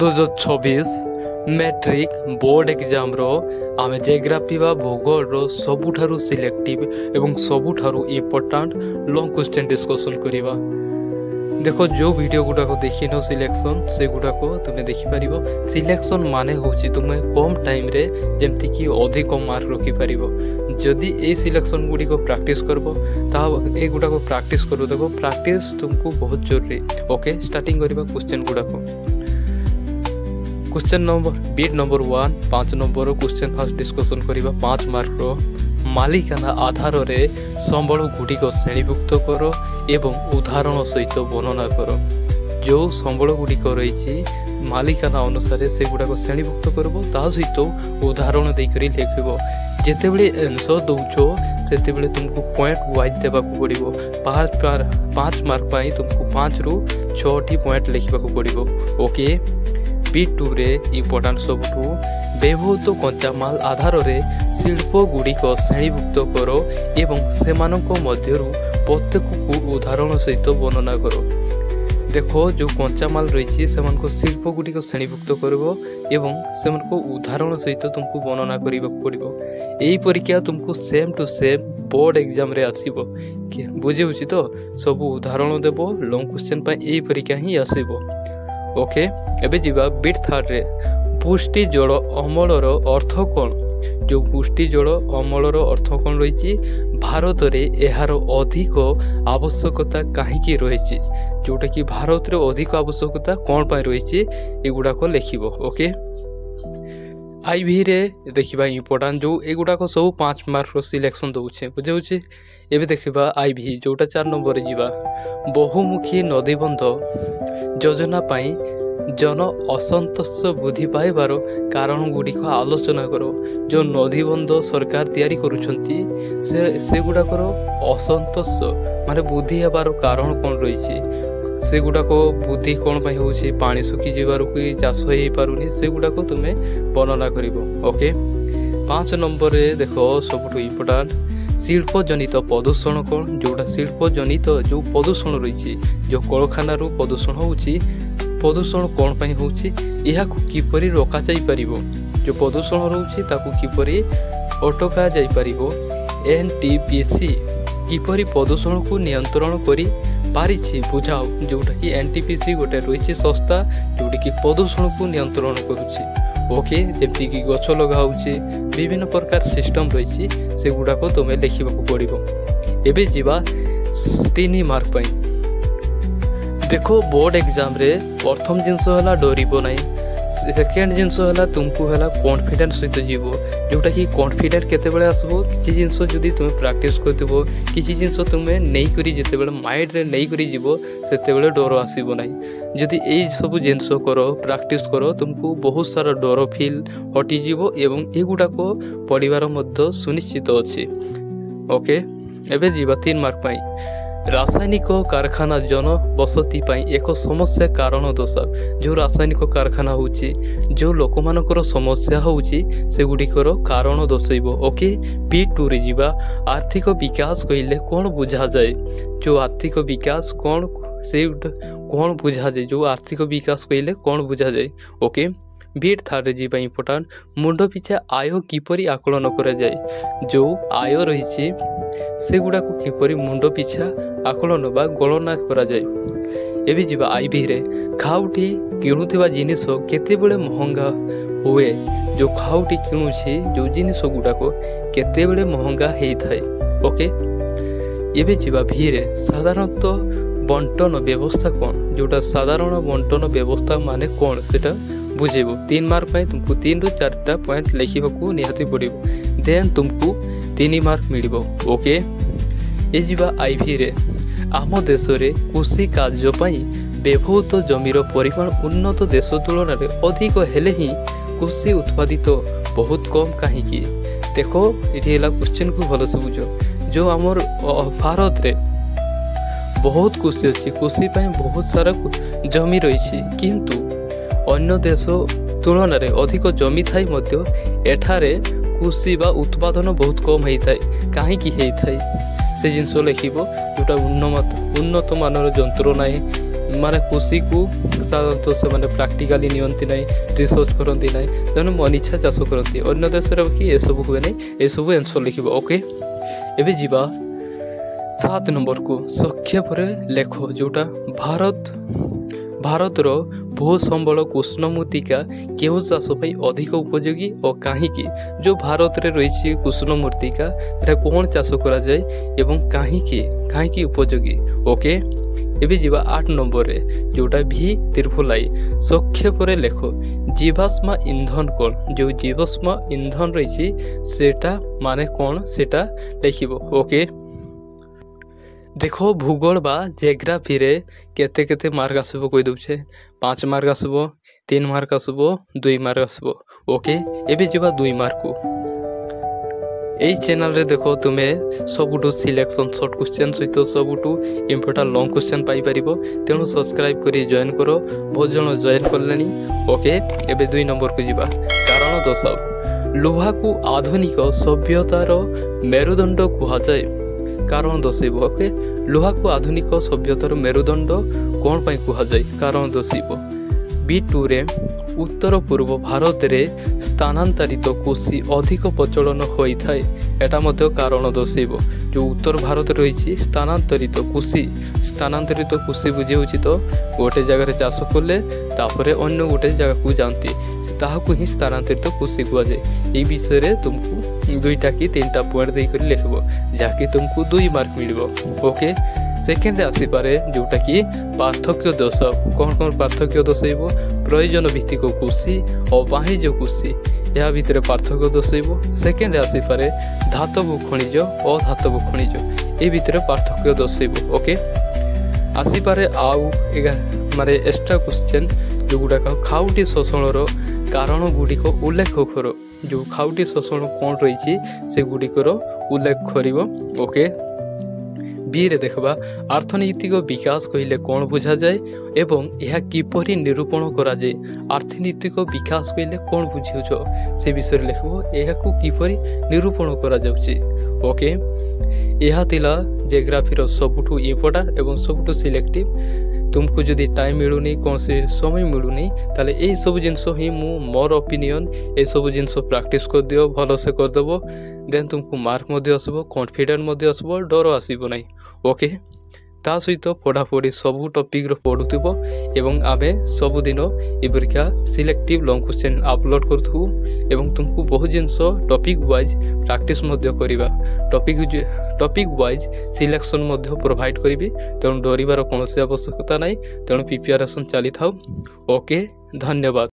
2026 matric board exam रो आमे geography बा भूगोल रो सबुठारु सिलेक्टिव एवं सबुठारु इम्पोर्टेंट लॉन्ग क्वेश्चन डिस्कशन करिबा। देखो जो वीडियो गुडा को देखि नो सिलेक्शन से गुडा को तुमे देखि परिबो। सिलेक्शन माने होची तुमे कम टाइम रे जेमति कि अधिक मार्क रखि परिबो। जदि ए सिलेक्शन गुडी को प्रैक्टिस करबो ता ए गुडा को प्रैक्टिस करू। देखो प्रैक्टिस तुमको बहुत जरूरी। ओके स्टार्टिंग करिबा क्वेश्चन गुडा को। क्वेश्चन नंबर बीट number 1 5 number question fast discussion करिबा। 5 मार्क रो मालिकाना आधार रे संबल गुडी को श्रेणीभुक्त करो एवं उदाहरण सहित वर्णना करो। जो संबल गुडी को रही मालिकाना अनुसार से गुडा को श्रेणीभुक्त करबो ता सहित उदाहरण दे करी लिखिबो। जेते बेले आंसर दउछो सेते बेले तुमको पॉइंट वाइज देबा को पड़िबो। 5 मार्क पाई तुमको 5 रु 6 टी पॉइंट लिखिबा को पड़िबो। ओके B2 रे इम्पोर्टेंट सबुठु व्यवहृत कंचामाल आधार रे शिल्प गुडी को श्रेणीभुक्त करो एवं सेमानक मध्यरु प्रत्येक को उदाहरण सहित वर्णना करो। देखो जो कंचामाल रही से शिल्प गुडी को श्रेणीभुक्त करबो एवं सेमानक उदाहरण सहित तुमको वर्णना करिबा पड़िबो। एई परीक्षा तुमको same to same board exam रे आसीबो। बुझे होछि तो सब उदाहरण देबो। लॉन्ग क्वेश्चन पय एई परीक्षा ही आसीबो। ओके एबे जीवा बीट 3 रे पुष्टि जल अमलर अर्थ कौन। जो पुष्टि जल अमलर अर्थ कौन रही भारत रे एहार अधिक आवश्यकता कहीं रही जोटा कि भारत रे अधिक आवश्यकता कौन पाई रही एगुड़ा को लिखिबो। ओके आईवी रे देखिबा इम्पोर्टेंट जो एगुड़ा को सब 5 मार्क रो सिलेक्शन दउछे। बुझे एबे देखिबा आईवी जोटा 4 नंबर रे जीवा। बहुमुखी नदीबंध योजना पाई जन असंतोष वृद्धि पाइबार कारण गुडी को आलोचना करो। जो नदीबंध सरकार तैयारी करुछंती से गुडाकर असंतोष माने बुद्धि हेबार कारण कौन रही से गुडाक बुद्धि कौन पाई होछि पानी सुखी जीवार कि चाष हो पारुनी से गुडाक तुमे वर्णना करिवो। ओके 5 नंबर रे देखो सबुठु इम्पोर्टेंट शिल्प जनित प्रदूषण कौन। जोटा शिल्प जनित जो प्रदूषण रही जो कलखाना प्रदूषण होछि प्रदूषण कौन पाई होछि यहा को किपरि रोका जाई परिबो। जो प्रदूषण रहउछि ताकू किपरि अटका जाई परिबो। एनटीपीसी किपरि प्रदूषण को नियंत्रण करी पारिछि बुझाओ। जोटा कि एनटीपीसी गोटे रही संस्था जोटी कि प्रदूषण को नियंत्रण करुछि। ओके जेमती कि गछ लगाउछि विभिन्न प्रकार सिस्टम रही से गुडा को तुमे लिखिबा को पड़िबो। एबे जीवा 3 मार्क पाई। देखो बोर्ड एग्जाम रे प्रथम जिनस हला डरिबो नाही। सेकेंड जिनस हला तुमको हला कॉन्फिडेंस सहित जीवो। जोटा कि कॉन्फिडेंट केते बेले आसबो किछि जिनस जदी तुमे प्रैक्टिस करथिबो किछि जिनस तुमे नै करी जेते बेले माइंड रे नै करी जीवो सेते बेले डर आसीबो नाही। जदी एई सब जिनस करो प्रैक्टिस करो तुमको बहुत सारा डर फील हटि जीवो एवं एगुडा को पढिबार मध्य सुनिश्चित अछि। ओके एबे जीवा 3 मार्क पाई। रासायनिक कारखाना जन बसती पाई एक समस्या कारण दर्शाओ। जो रासायनिक कारखाना होची जो लोक मानकर समस्या होची से गुडिकर कारण दर्शाइबो। ओके B2 रे जीवा आर्थिक विकास कहिले कोन बुझा जाए। जो आर्थिक विकास कोन से कोन बुझा जाए जो आर्थिक विकास कहिले कोन बुझा जाए। ओके बीट 3 रे जीवा इम्पोर्टेंट मुंड पिछा आय किपरि आकलन करा जाए। जो आय रही से गुडा को किपरि मुंड पिछा आकलन बा गणना करा जाए। एबे जीवा आईवी रे खाउटी किणुथिबा जिनिस केते बेले महंगा हुए। जो खाउटी किणुछि जो जिनिस गुडा को केते बेले महंगा हेई थाए। ओके एबे जीवा भी रे साधारणतः बंटन व्यवस्था कौन। जोटा साधारण बंटन व्यवस्था माने कौन सेटा बुझेबो। 3 मार्क पाई तुमको 3 रु 4 पॉइंट लिखिबा को निहाती पड़िबो। देन तुमको 3 मार्क मिलिबो। ओके ए जीवा आईवी रे आम देश रे कृषि कार्य पाई व्यवहृत जमीर परिमाण उन्नत देश तुलन रे अधिक हेले ही कृषि उत्पादित बहुत कम कहीं। देखो ये क्वेश्चन को भल से बुझ। जो आमर भारत रे बहुत कृषि अच्छी कृषि पाई बहुत सारा जमी रही किंतु अन्य देश तुलन रे अधिक जमी थाई मध्य एठारे कृषि बा उत्पादन बहुत कम होता है। कहीं होता है से जिनस लिखिबो। जोटा उन्नत मानर जंत्र ना ମାନେ କୃଷିକୁ ସାଧାରଣତଃ ସେମାନେ ପ୍ରାକ୍ଟିକାଲି ନିଅନ୍ତି ନାହିଁ, ରିସର୍ଚ୍ଚ କରନ୍ତି ନାହିଁ, ସେମାନେ ମନ ଇଚ୍ଛା ଚାଷ କରନ୍ତି। ଅନ୍ୟ ଦେଶରେ କି ଏସବୁ ହୁଏ ନାହିଁ। ଏସବୁ ଆନ୍ସର ଲେଖିବ। ଓକେ, ଏବେ ଯିବା 7 ନମ୍ବରକୁ। ସଂକ୍ଷେପରେ ଲେଖ ଯେଉଁଟା ଭାରତର ଭୂ ସମ୍ବଳ କୃଷ୍ଣ ମୃତ୍ତିକା କେଉଁ ଚାଷ ପାଇଁ ଅଧିକ ଉପଯୋଗୀ ଓ କାହିଁକି? ଯେଉଁ ଭାରତରେ ରହିଛି କୃଷ୍ଣ ମୃତ୍ତିକା ଏଟା କ'ଣ ଚାଷ କରାଯାଏ ଏବଂ କାହିଁକି ଉପଯୋଗୀ? ଓକେ, ଏବେ ଯିବା 8 ନମ୍ବରରେ ଯେଉଁଟା ଭି ତ୍ରିଫୁଲାଇ। ସଂକ୍ଷେପରେ ଲେଖ ଜୀବାଶ୍ମ ଇନ୍ଧନ କ'ଣ? ଯେଉଁ ଜୀବାଶ୍ମ ଇନ୍ଧନ ରହିଛି ସେଟା ମାନେ କ'ଣ ସେଟା ଲେଖିବ। ଓକେ, ଦେଖ ଭୂଗୋଳ ବା ଜିଓଗ୍ରାଫିରେ କେତେ ମାର୍କ ଆସିବ କହିଦେଉଛେ। 5 ମାର୍କ ଆସିବ, 3 ମାର୍କ ଆସିବ, 2 ମାର୍କ ଆସିବ। ଓକେ, ଏବେ ଯିବା 2 ମାର୍କକୁ। এই ଚ୍ୟାନେଲରେ ଦେଖ ତୁମେ ସବୁଠୁ ସିଲେକ୍ସନ୍ ସର୍ଟ କ୍ୱେଶ୍ଚନ୍ ସହିତ ସବୁଠୁ ଇମ୍ପୋର୍ଟାଣ୍ଟ ଲଙ୍ଗ କ୍ୱେଶ୍ଚନ୍ ପାଇପାରିବ। ତେଣୁ ସବସ୍କ୍ରାଇବ୍ କରି ଜଏନ୍ କର। ବହୁତ ଜଣ ଜଏନ୍ କଲେଣି। ଓକେ, ଏବେ 2 ନମ୍ବରକୁ ଯିବା। କାରଣ ଦର୍ଶାଅ ଲୁହାକୁ ଆଧୁନିକ ସଭ୍ୟତାର ମେରୁଦଣ୍ଡ କୁହାଯାଏ। କାରଣ ଦର୍ଶାଇବ। ଓକେ, ଲୁହାକୁ ଆଧୁନିକ ସଭ୍ୟତାର ମେରୁଦଣ୍ଡ କ'ଣ ପାଇଁ କୁହାଯାଏ? କାରଣ ଦର୍ଶାଇବ। B2ରେ ଉତ୍ତର ପୂର୍ବ ଭାରତରେ ସ୍ଥାନାନ୍ତରିତ କୃଷି ଅଧିକ ପ୍ରଚଳନ ହୋଇଥାଏ। ଏଟା ମଧ୍ୟ କାରଣ ଦର୍ଶାଇବ। ଯେଉଁ ଉତ୍ତର ଭାରତରେ ରହିଛି ସ୍ଥାନାନ୍ତରିତ କୃଷି ବୁଝି ହେଉଛି ତ ଗୋଟେ ଜାଗାରେ ଚାଷ କଲେ ତାପରେ ଅନ୍ୟ ଗୋଟେ ଜାଗାକୁ ଯାଆନ୍ତି, ତାହାକୁ ହିଁ ସ୍ଥାନାନ୍ତରିତ କୃଷି କୁହାଯାଏ। এই ବିଷୟରେ ତୁମକୁ 2ଟା କି 3ଟା ପଏଣ୍ଟ ଦେଇକରି ଲେଖିବ, ଯାହାକି ତୁମକୁ 2 ମାର୍କ ମିଳିବ। ଓକେ, ସେକେଣ୍ଡରେ ଆସିପାରେ ଯେଉଁଟାକି ପାର୍ଥକ୍ୟ ଦର୍ଶାଅ। କ'ଣ ପାର୍ଥକ୍ୟ ଦର୍ଶାଇବ? ପ୍ରୟୋଜନ ଭିତ୍ତିକ କୃଷି ଓ ବାଣିଜ୍ୟ କୃଷି, ଏହା ଭିତରେ ପାର୍ଥକ୍ୟ ଦର୍ଶାଇବ। ସେକେଣ୍ଡରେ ଆସିପାରେ ଧାତବ ଖଣିଜ ଓ ଅଧାତବ ଖଣିଜ, ଏ ଭିତରେ ପାର୍ଥକ୍ୟ ଦର୍ଶାଇବ। ଓକେ, ଆସିପାରେ ଆଉ ମାନେ ଏକ୍ସଟ୍ରା କ୍ୱେଶ୍ଚନ୍ ଯେଉଁଗୁଡ଼ାକ ଖାଉଟି ଶୋଷଣର କାରଣ ଗୁଡ଼ିକ ଉଲ୍ଲେଖ କର। ଯେଉଁ ଖାଉଟି ଶୋଷଣ କ'ଣ ରହିଛି ସେଗୁଡ଼ିକର ଉଲ୍ଲେଖ କରିବ। ଓକେ, ବିରେ ଦେଖିବା ଅର୍ଥନୈତିକ ବିକାଶ କହିଲେ କ'ଣ ବୁଝାଯାଏ ଏବଂ ଏହା କିପରି ନିରୂପଣ କରାଯାଏ। ଅର୍ଥନୈତିକ ବିକାଶ କହିଲେ କ'ଣ ବୁଝାଉଛ ସେ ବିଷୟରେ ଲେଖିବ, ଏହାକୁ କିପରି ନିରୂପଣ କରାଯାଉଛି। ଓକେ, ଏହା ଥିଲା ଜିଓଗ୍ରାଫିର ସବୁଠୁ ଇମ୍ପୋର୍ଟାଣ୍ଟ ଏବଂ ସବୁଠୁ ସିଲେକ୍ଟିଭ। ତୁମକୁ ଯଦି ଟାଇମ୍ ମିଳୁନି, କୌଣସି ସମୟ ମିଳୁନି, ତାହେଲେ ଏଇସବୁ ଜିନିଷ ହିଁ ମୋର ଓପିନିଅନ୍, ଏସବୁ ଜିନିଷ ପ୍ରାକ୍ଟିସ୍ କରିଦିଅ, ଭଲସେ କରିଦେବ। ଦେନ୍ ତୁମକୁ ମାର୍କ ମଧ୍ୟ ଆସିବ, କନଫିଡେଣ୍ଟ ମଧ୍ୟ ଆସିବ, ଡର ଆସିବ ନାହିଁ। ଓକେ, ତା ସହିତ ପଢ଼ାପଢ଼ି ସବୁ ଟପିକ୍ର ପଢ଼ୁଥିବ ଏବଂ ଆମେ ସବୁଦିନ ଏପରିକା ସିଲେକ୍ଟିଭ୍ ଲଙ୍ଗ କ୍ୱେଶ୍ଚନ୍ ଅପଲୋଡ଼ କରୁଥିବୁ ଏବଂ ତୁମକୁ ବହୁତ ଜିନିଷ ଟପିକ୍ ୱାଇଜ୍ ପ୍ରାକ୍ଟିସ୍ ମଧ୍ୟ କରିବା। ଟପିକ୍ ୱାଇଜ୍ ସିଲେକ୍ସନ୍ ମଧ୍ୟ ପ୍ରୋଭାଇଡ଼ କରିବି। ତେଣୁ ଡରିବାର କୌଣସି ଆବଶ୍ୟକତା ନାହିଁ। ତେଣୁ ପ୍ରିପାରେସନ୍ ଚାଲିଥାଉ। ଓକେ, ଧନ୍ୟବାଦ।